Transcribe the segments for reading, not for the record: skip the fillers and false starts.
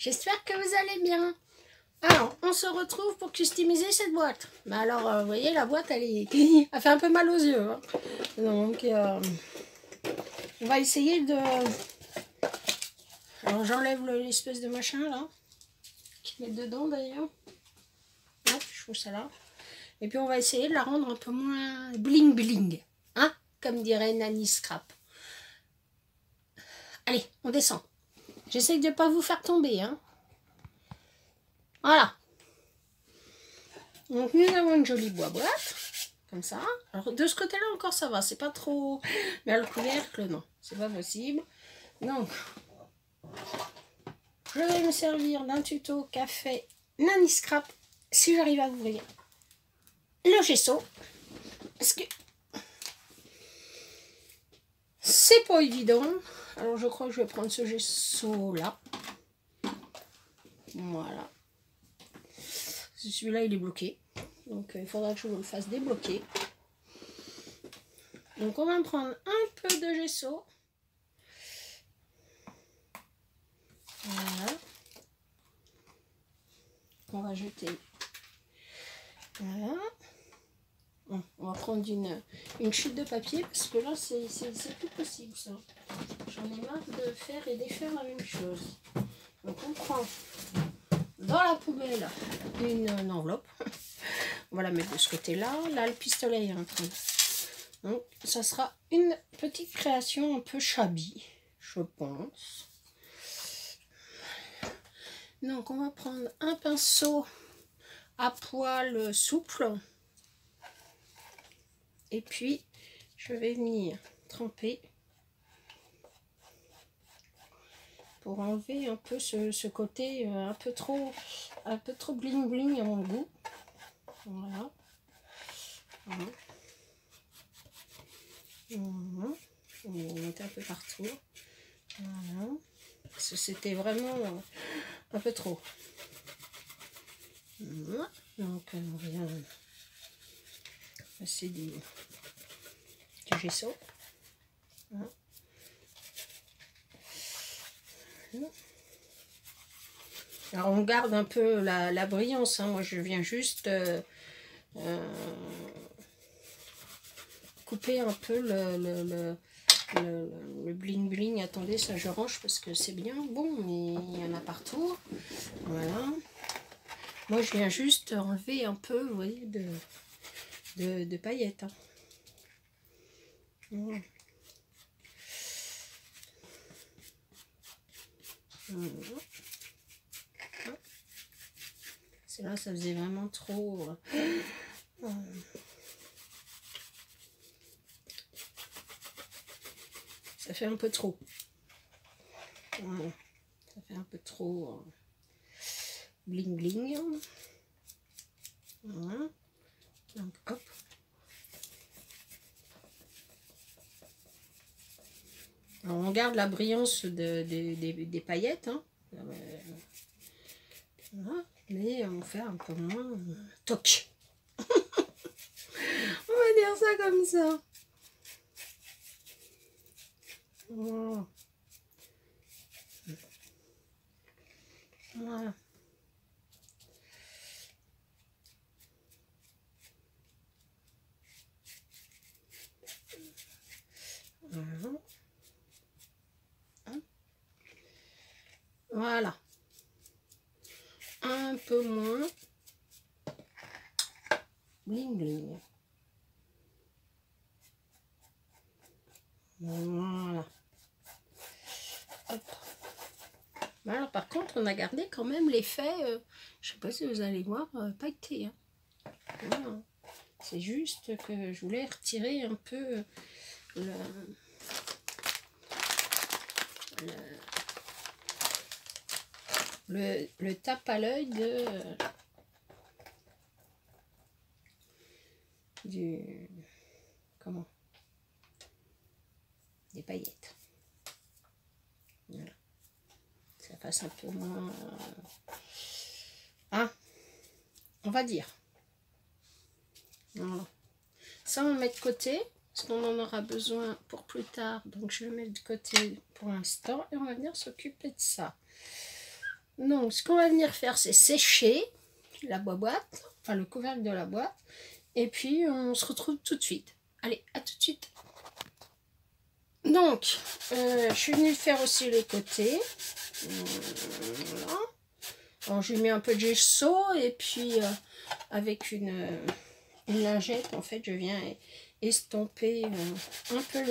j'espère que vous allez bien. Alors, on se retrouve pour customiser cette boîte. Mais alors, vous voyez, la boîte, elle fait un peu mal aux yeux. Hein. Donc, on va essayer de... Alors, j'enlève l'espèce de machin, là, qui met dedans, d'ailleurs. Hop, je fous ça là. Et puis, on va essayer de la rendre un peu moins bling-bling. Hein, comme dirait Nanny Scrap. Allez, on descend. J'essaye de ne pas vous faire tomber, hein. Voilà. Donc nous avons une jolie boîte, comme ça. Alors de ce côté-là encore ça va, c'est pas trop... Mais le couvercle, non, c'est pas possible. Donc, je vais me servir d'un tuto qu'a fait Nanny Scrap, si j'arrive à ouvrir le gesso. Parce que c'est pas évident. Alors je crois que je vais prendre ce gesso-là. Voilà. Celui-là, il est bloqué. Donc, il faudra que je vous le fasse débloquer. Donc, on va prendre un peu de gesso. Voilà. On va jeter. Voilà. Bon, on va prendre une chute de papier parce que là, c'est plus possible, ça. J'en ai marre de faire et défaire la même chose. Donc, on prend dans la poubelle une enveloppe. On va la mettre de ce côté-là. Là, le pistolet est en train. Donc, ça sera une petite création un peu shabby, je pense. Donc, on va prendre un pinceau à poil souple. Et puis, je vais venir tremper pour enlever un peu ce côté un peu trop bling bling à mon goût. Voilà. Voilà. Voilà. On va mettre un peu partout. Voilà. Parce que c'était vraiment un peu trop. Voilà. Donc on vient passer du gesso. Voilà. Alors on garde un peu la brillance. Hein. Moi je viens juste couper un peu le bling bling. Attendez, ça je range parce que c'est bien bon, mais il y en a partout. Voilà. Moi je viens juste enlever un peu, vous voyez, de paillettes. Hein. Voilà. Voilà. C'est là, ça faisait vraiment trop. Ça fait un peu trop. Voilà. Ça fait un peu trop bling bling. Voilà. Donc hop. Alors, on garde la brillance des paillettes. Hein. Voilà. Mais on fait un peu moins toc. On va dire ça comme ça. Voilà. Voilà. Voilà. Voilà. Un peu moins bling bling. Voilà. Hop. Alors par contre on a gardé quand même l'effet, je sais pas si vous allez voir, pailleté. Hein. Voilà. C'est juste que je voulais retirer un peu le tape à l'œil des paillettes. Voilà. Ça passe un peu moins on va dire. Voilà. Ça on le met de côté parce qu'on en aura besoin pour plus tard, donc je le mets de côté pour l'instant et on va venir s'occuper de ça. Donc, ce qu'on va venir faire, c'est sécher la boîte, enfin le couvercle de la boîte. Et puis, on se retrouve tout de suite. Allez, à tout de suite. Donc, je suis venue faire aussi les côtés. Voilà. Alors, j'ai mis un peu de gesso et puis avec une lingette, en fait, je viens estomper un peu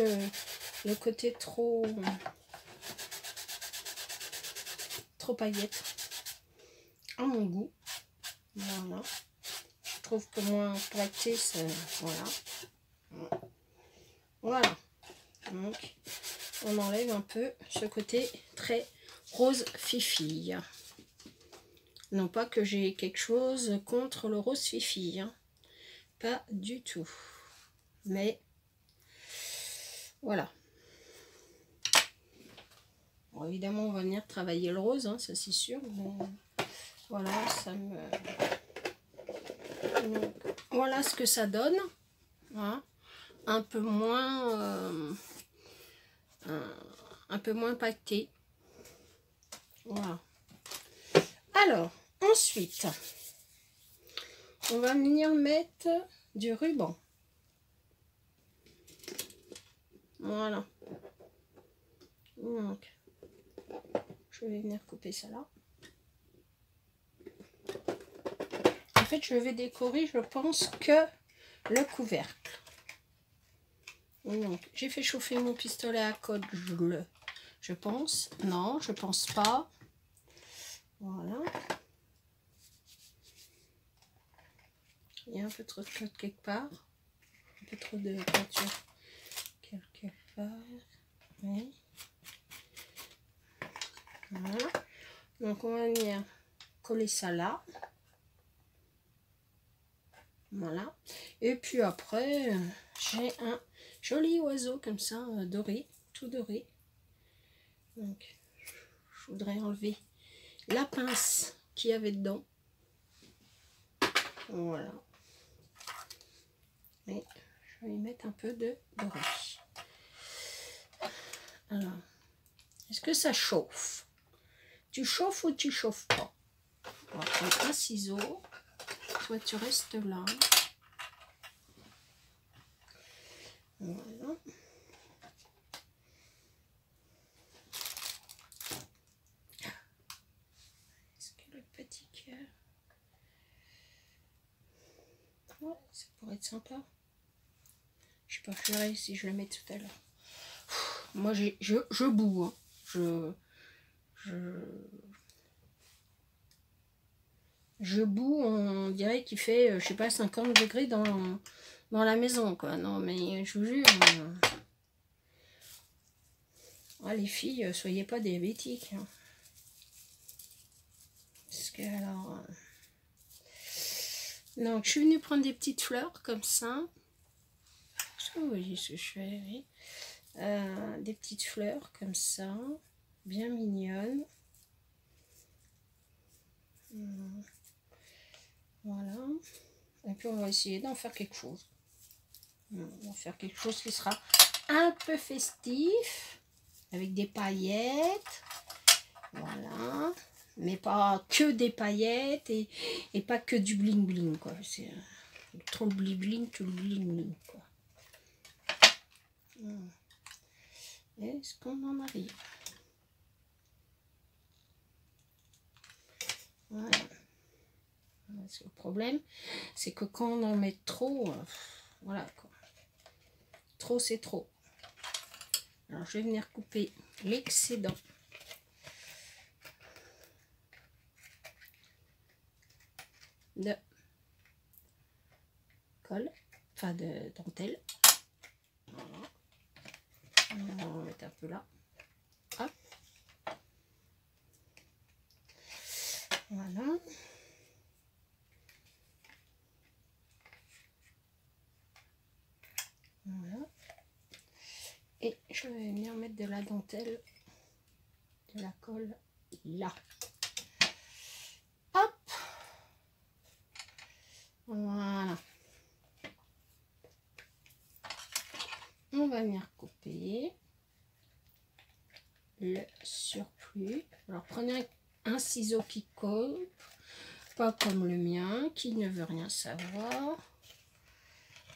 le côté trop paillette à mon goût. Voilà. Je trouve que moins pointé, voilà. Voilà. Donc, on enlève un peu ce côté très rose fifi. Non pas que j'ai quelque chose contre le rose fifi, hein. Pas du tout. Mais voilà. Bon, évidemment, on va venir travailler le rose, hein, ça c'est sûr. Mais voilà, ça me... Donc, voilà ce que ça donne. Voilà. Un peu moins pâté. Voilà. Alors, ensuite, on va venir mettre du ruban. Voilà. Donc, je vais venir couper ça là. En fait, je vais décorer, je pense, que le couvercle. Donc, j'ai fait chauffer mon pistolet à colle, je pense. Non, je pense pas. Voilà. Il y a un peu trop de colle quelque part. Un peu trop de peinture quelque part. Oui. Voilà. Donc, on va venir coller ça là. Voilà. Et puis après, j'ai un joli oiseau comme ça, doré, tout doré. Donc, je voudrais enlever la pince qu'il y avait dedans. Voilà. Et je vais y mettre un peu de doré. Alors, est-ce que ça chauffe? Tu chauffes ou tu chauffes pas? On va prendre un ciseau. Toi, tu restes là. Voilà. Est-ce que le petit cœur... Ouais, ça pourrait être sympa. Je sais pas, je verrai si je le mets tout à l'heure. Moi, je boue. Hein. Je boue, on dirait qu'il fait, je sais pas, 50 degrés dans la maison, quoi. Non, mais je vous jure... Ah, les filles, soyez pas diabétiques. Hein. Parce que alors... Donc, je suis venue prendre des petites fleurs comme ça. Est-ce que vous voyez ce que je fais? Oui. Des petites fleurs comme ça. Bien mignonnes. Voilà. Et puis, on va essayer d'en faire quelque chose. On va faire quelque chose qui sera un peu festif. Avec des paillettes. Voilà. Mais pas que des paillettes et pas que du bling bling, quoi. C'est trop le bling bling, tout le bling bling, quoi. Est-ce qu'on en arrive? Voilà. Le problème, c'est que quand on en met trop, voilà, quoi. Trop, c'est trop. Alors, je vais venir couper l'excédent. De colle, enfin de dentelle. Voilà. On va mettre un peu là. Hop. Voilà. Voilà. Et je vais venir mettre de la dentelle, de la colle là. Hop. Voilà. On va venir couper le surplus. Alors prenez un ciseau qui colle, pas comme le mien, qui ne veut rien savoir.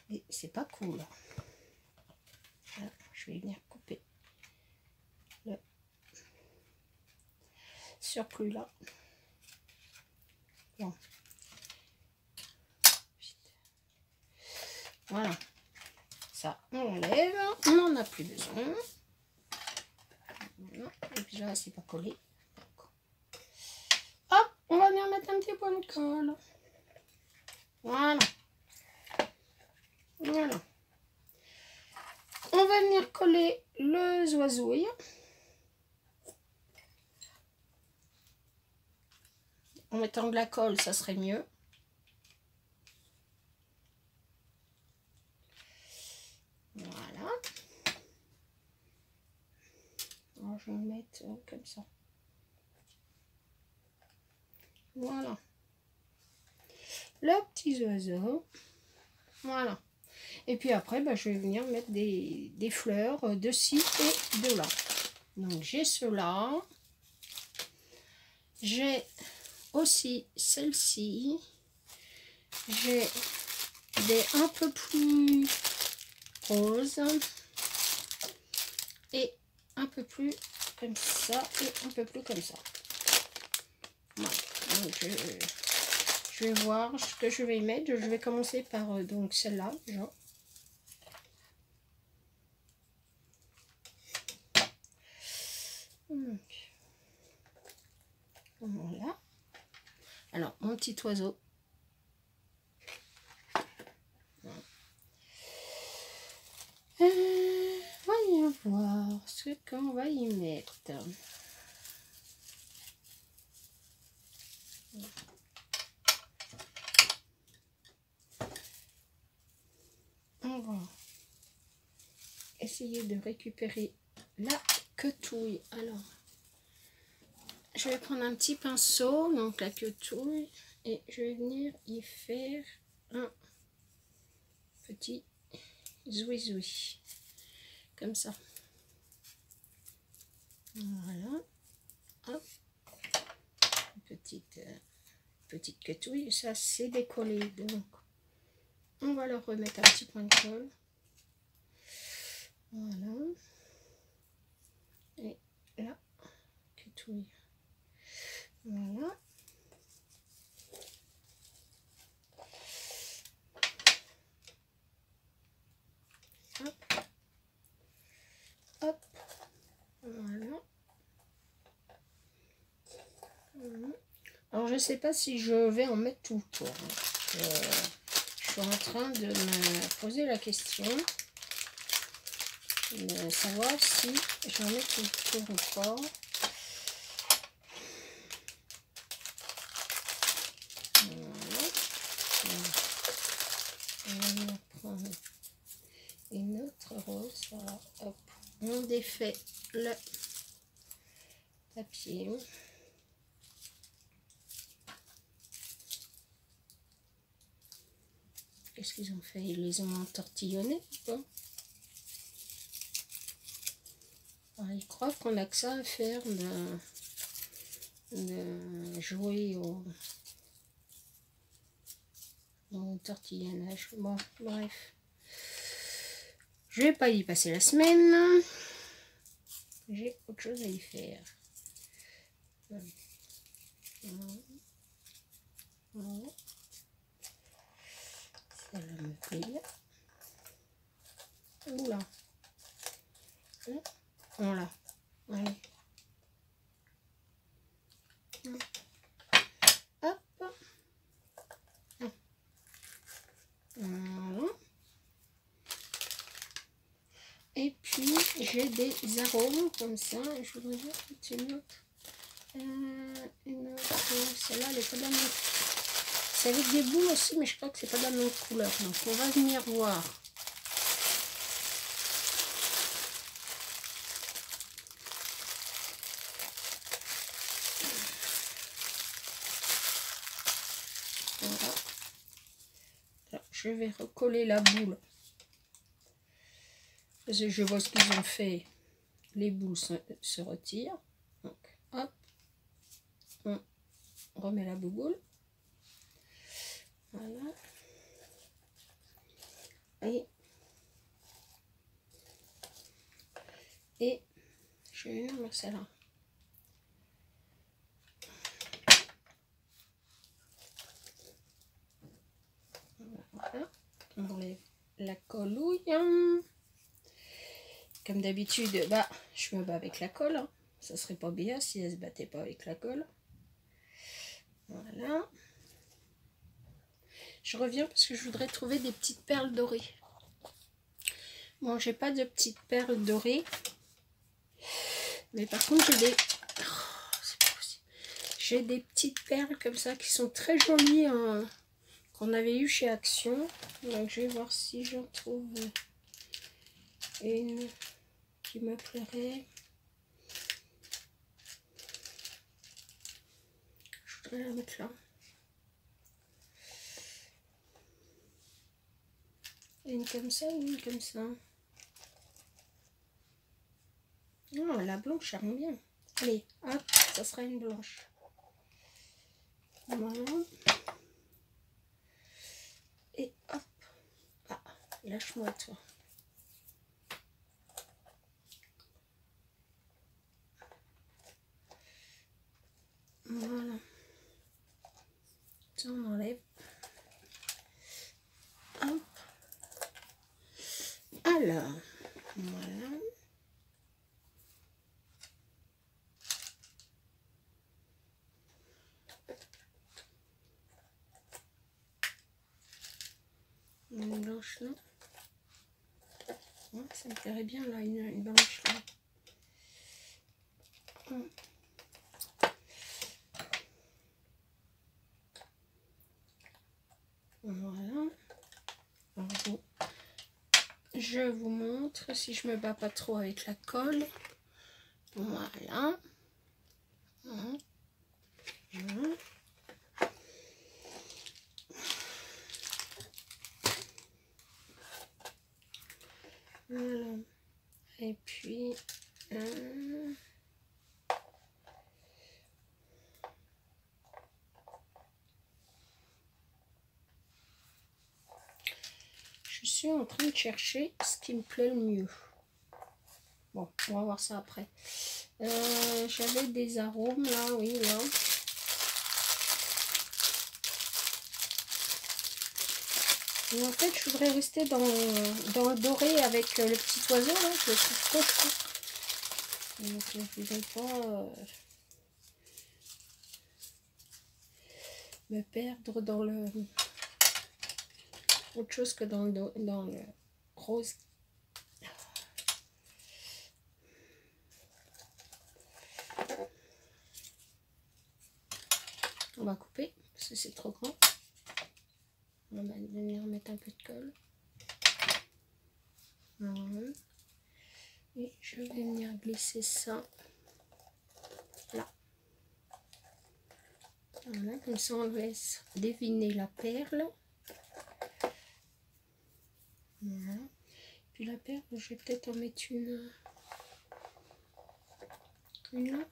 Et c'est pas cool. Là, je vais venir couper le surplus là. Bon. Voilà. Ça, on enlève. On n'en a plus besoin. Et puis là, c'est pas collé. Hop, on va venir mettre un petit point de colle. Voilà. Voilà. On va venir coller le zoisouille. En mettant de la colle, ça serait mieux. Voilà. Alors, je vais le mettre comme ça. Voilà. Le petit oiseau. Voilà. Et puis après, bah, je vais venir mettre des fleurs de ci et de là. Donc j'ai cela. J'ai aussi celle-ci. J'ai des un peu plus roses. Et un peu plus comme ça. Et un peu plus comme ça. Voilà. Donc je vais voir ce que je vais y mettre. Je vais commencer par donc celle-là. Genre. Voilà. Alors, mon petit oiseau. Voyons voir ce qu'on va y mettre. On va essayer de récupérer la quetouille. Alors, je vais prendre un petit pinceau, donc la quetouille, et je vais venir y faire un petit zouizoui, comme ça. Voilà. Hop. Petite quetouille, ça c'est décollé, donc on va leur remettre un petit point de colle. Voilà. Et là, quetouille. Voilà. Hop. Hop. Voilà. Alors je sais pas si je vais en mettre tout le tour. Je suis en train de me poser la question de savoir si j'en mets tout le tour ou pas. Voilà. On va venir prendre une autre rose. Voilà. Hop. On défait le papier. Qu'est-ce qu'ils ont fait? Ils les ont entortillonnés ou pas? Alors, ils croient qu'on a que ça à faire de jouer au tortillonnage. Bon, bref. Je vais pas y passer la semaine. J'ai autre chose à y faire. Voilà. Voilà. Celle-là me plaît bien. Oula. Voilà. Allez. Hop. Voilà. Et puis j'ai des arômes comme ça. Je voudrais dire une autre. Celle-là, elle est pas de la même. C'est avec des boules aussi, mais je crois que c'est pas de la même couleur. Donc on va venir voir. Voilà. Là, je vais recoller la boule. Parce que je vois ce qu'ils ont fait. Les boules se retirent. Donc, hop. On remet la bouboule. Voilà. Et j'ai une celle-là. Voilà. On enlève la collouille. Comme d'habitude, bah, je me bats avec la colle. Hein. Ça serait pas bien si elle se battait pas avec la colle. Voilà. Je reviens parce que je voudrais trouver des petites perles dorées. Bon, j'ai pas de petites perles dorées. Mais par contre, j'ai des... Oh, c'est pas possible. J'ai des petites perles comme ça qui sont très jolies. Hein, qu'on avait eu chez Action. Donc, je vais voir si j'en trouve une qui me plairait. Je voudrais la mettre là. Une comme ça ou une comme ça? Non, la blanche, ça rend bien. Allez, hop, ça sera une blanche. Voilà. Et hop. Ah, lâche-moi toi. Voilà. Ça, on enlève. Hop. Alors, voilà. Une blanche là. Ouais, ça me plairait bien là, une blanche là. Voilà. Alors, je vous montre si je me bats pas trop avec la colle. Voilà. Voilà. Voilà. Voilà. Et puis je suis en train de chercher ce qui me plaît le mieux. Bon, on va voir ça après. J'avais des arômes là, oui, là. Et en fait, je voudrais rester dans le doré avec le petit oiseau là. Je le trouve trop chou. Donc, je ne voudrais pas me perdre dans le autre chose que dans le rose. On va couper parce que c'est trop grand. On va venir mettre un peu de colle. Voilà. Et je vais venir glisser ça là. Voilà, comme ça on laisse deviner la perle. Voilà. Puis la perle, je vais peut-être en mettre une là.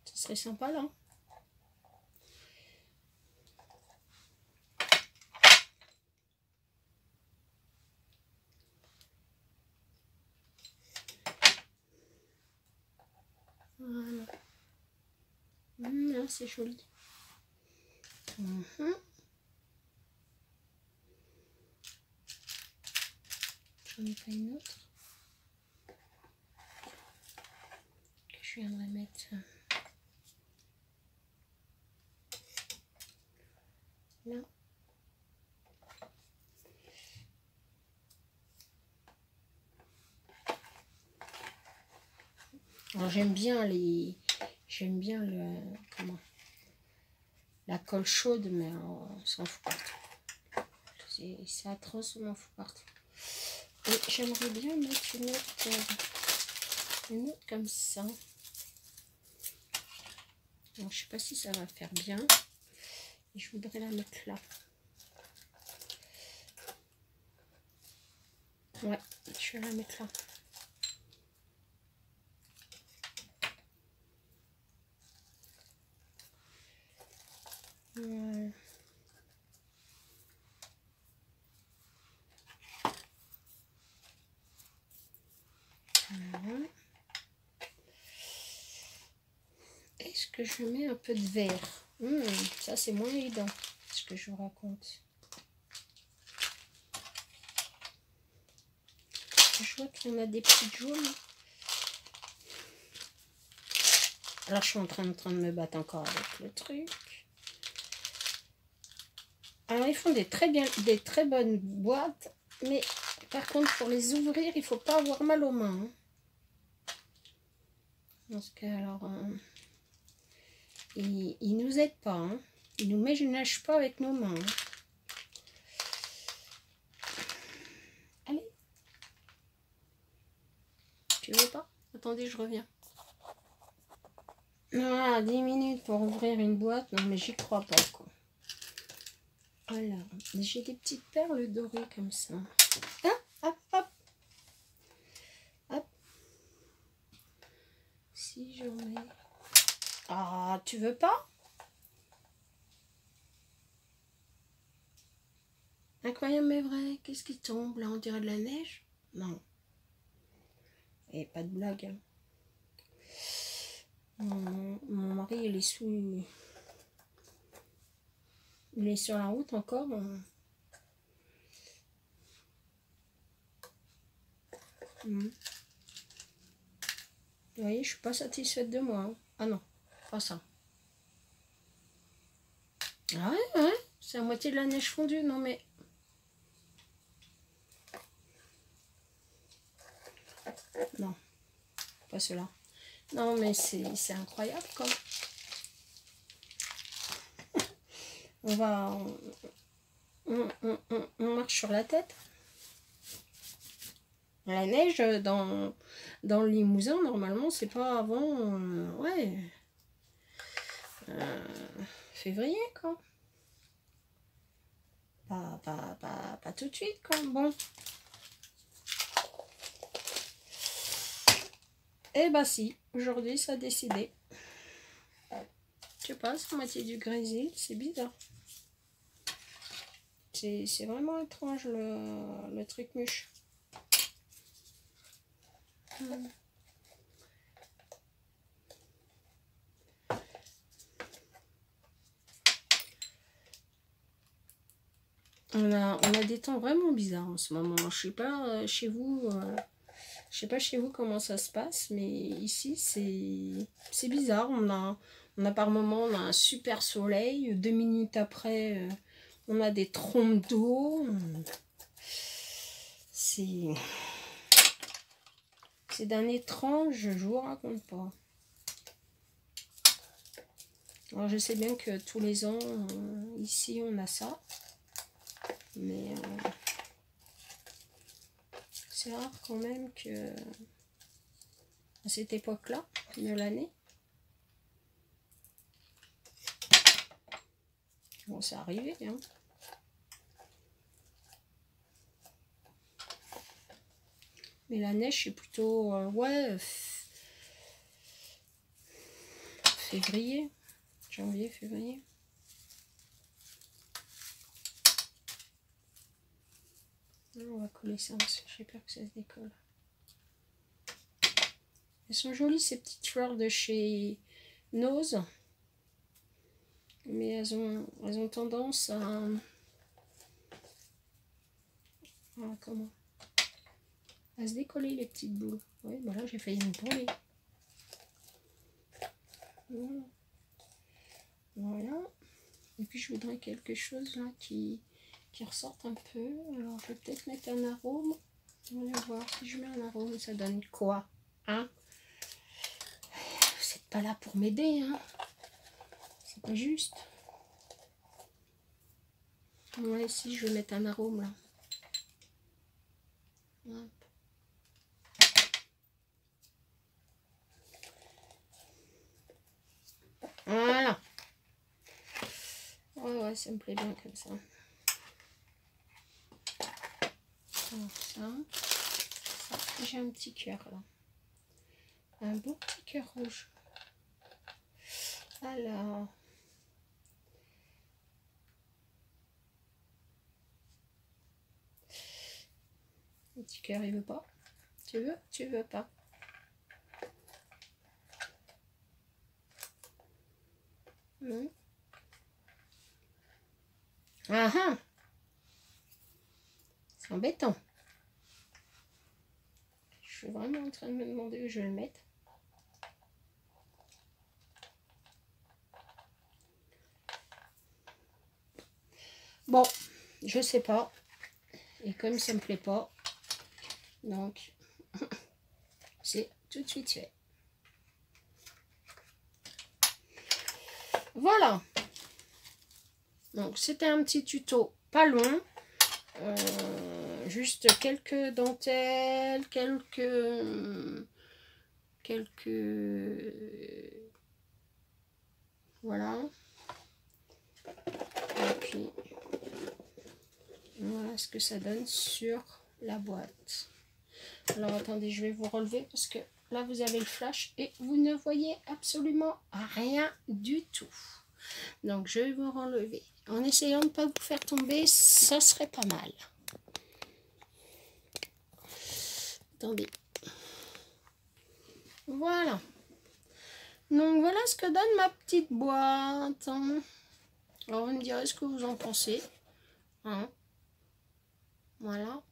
Ce serait sympa là. Voilà. Là, c'est joli. J'en ai pas une autre. Je viendrai mettre là. Alors j'aime bien la colle chaude, mais on s'en fout partout. C'est atroce, on en fout partout. Et j'aimerais bien mettre une autre comme ça. Alors, je sais pas si ça va faire bien. Et je voudrais la mettre là. Ouais, je vais la mettre là. Voilà. Voilà. Est-ce que je mets un peu de vert? Ça, c'est moins évident, ce que je vous raconte. Je vois qu'il y en a des petites jaunes. Alors, je suis en train de me battre encore avec le truc. Alors, ils font des très bonnes boîtes. Mais, par contre, pour les ouvrir, il ne faut pas avoir mal aux mains. Hein. Parce que, alors... ils ne nous aident pas. Hein. Ils ne nous ménagent pas avec nos mains. Hein. Allez. Tu veux pas? Attendez, je reviens. Voilà, 10 minutes pour ouvrir une boîte. Non, mais j'y crois pas, quoi. Alors, j'ai des petites perles dorées comme ça. Ah, hop, hop. Hop. Si j'en mets... Ah, tu veux pas? Incroyable mais vrai. Qu'est-ce qui tombe là? On dirait de la neige? Non. Et pas de blague. Hein. Mon mari, il est sous... Il est sur la route encore. Vous voyez, je suis pas satisfaite de moi. Hein. Ah non, pas ça. Ah ouais, ouais. C'est à moitié de la neige fondue. Non mais... Non, pas cela. Non mais c'est incroyable quoi. On va... On marche sur la tête. La neige dans le Limousin, normalement, c'est pas avant... ouais. Février, quoi. Pas tout de suite, quoi. Bon. Eh ben si, aujourd'hui, ça a décidé. Je sais pas, c'est la moitié du grésil, c'est bizarre. C'est vraiment étrange, le truc mûche. On a des temps vraiment bizarres en ce moment. Je sais pas chez vous, je sais pas chez vous comment ça se passe, mais ici c'est bizarre. On a par moment on a un super soleil. 2 minutes après, on a des trompes d'eau. C'est d'un étrange, je vous raconte pas. Alors je sais bien que tous les ans, ici on a ça. Mais c'est rare quand même que à cette époque-là de l'année. Bon, c'est arrivé, hein. Mais la neige, c'est plutôt, ouais, février, janvier, février. On va coller ça parce que j'ai peur que ça se décolle. Elles sont jolies ces petites fleurs de chez Nose. Mais elles ont tendance à... comment? À se décoller les petites boules. Oui, bah là j'ai failli me brûler. Voilà. Voilà. Et puis je voudrais quelque chose là qui ressorte un peu. Alors je vais peut-être mettre un arôme. On va voir si je mets un arôme, ça donne quoi? Hein? Vous n'êtes pas là pour m'aider, hein? C'est pas juste. Ouais, si je vais mettre un arôme là. Hop. Voilà. Ouais, ça me plaît bien comme ça. Alors ça. J'ai un petit cœur là. Un beau petit cœur rouge. Alors. petit cœur, il veut pas. Tu veux? Tu veux pas? Non. Ah ah! C'est embêtant. Je suis vraiment en train de me demander où je vais le mettre. Bon, je sais pas. Et comme ça me plaît pas, donc c'est tout de suite fait. Voilà. Donc c'était un petit tuto pas long. Juste quelques dentelles, quelques voilà. Et puis voilà ce que ça donne sur la boîte. Alors attendez, je vais vous relever parce que là vous avez le flash et vous ne voyez absolument rien du tout. Donc je vais vous relever en essayant de ne pas vous faire tomber, ça serait pas mal. Attendez. Voilà. Donc voilà ce que donne ma petite boîte. Alors vous me direz ce que vous en pensez. Hein? Voilà.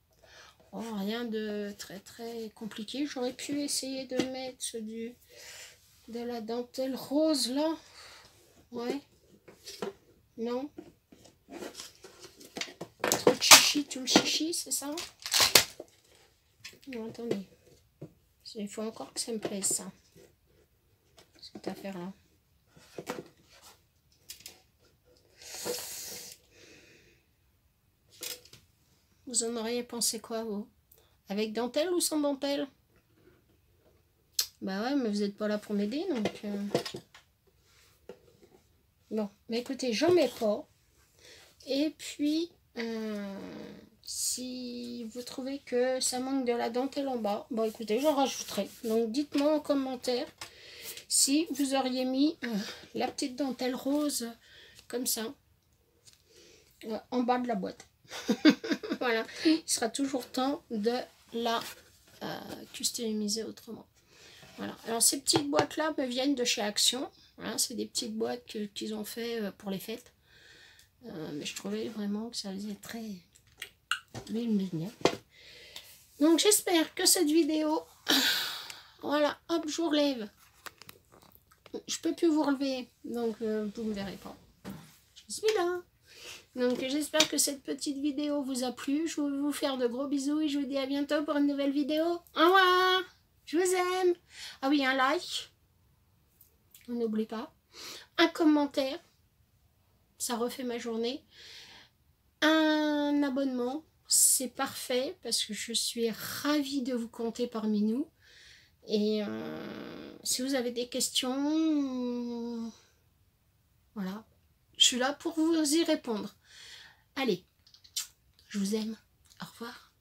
Oh, rien de très compliqué. J'aurais pu essayer de mettre de la dentelle rose là. Ouais. Non. Trop de chichi, tout le chichi, c'est ça? Non, attendez. Il faut encore que ça me plaise ça. Cette affaire là. Vous en auriez pensé quoi, vous? Avec dentelle ou sans dentelle? Bah ouais, mais vous n'êtes pas là pour m'aider, donc... Bon, mais écoutez, j'en mets pas. Et puis, si vous trouvez que ça manque de la dentelle en bas, bon, écoutez, j'en rajouterai. Donc, dites-moi en commentaire si vous auriez mis la petite dentelle rose, comme ça, en bas de la boîte. Voilà, il sera toujours temps de la customiser autrement. Voilà, alors ces petites boîtes là me viennent de chez Action. Voilà, c'est des petites boîtes qu'ils ont fait pour les fêtes. Mais je trouvais vraiment que ça faisait très bien. Donc j'espère que cette vidéo, voilà, hop, je vous relève. Je peux plus vous relever, donc vous me verrez pas. Je suis là. Donc j'espère que cette petite vidéo vous a plu. Je vais vous faire de gros bisous et je vous dis à bientôt pour une nouvelle vidéo. Au revoir. Je vous aime. Ah oui, un like. On n'oublie pas. Un commentaire. Ça refait ma journée. Un abonnement. C'est parfait parce que je suis ravie de vous compter parmi nous. Et si vous avez des questions, voilà. Je suis là pour vous y répondre. Allez, je vous aime. Au revoir.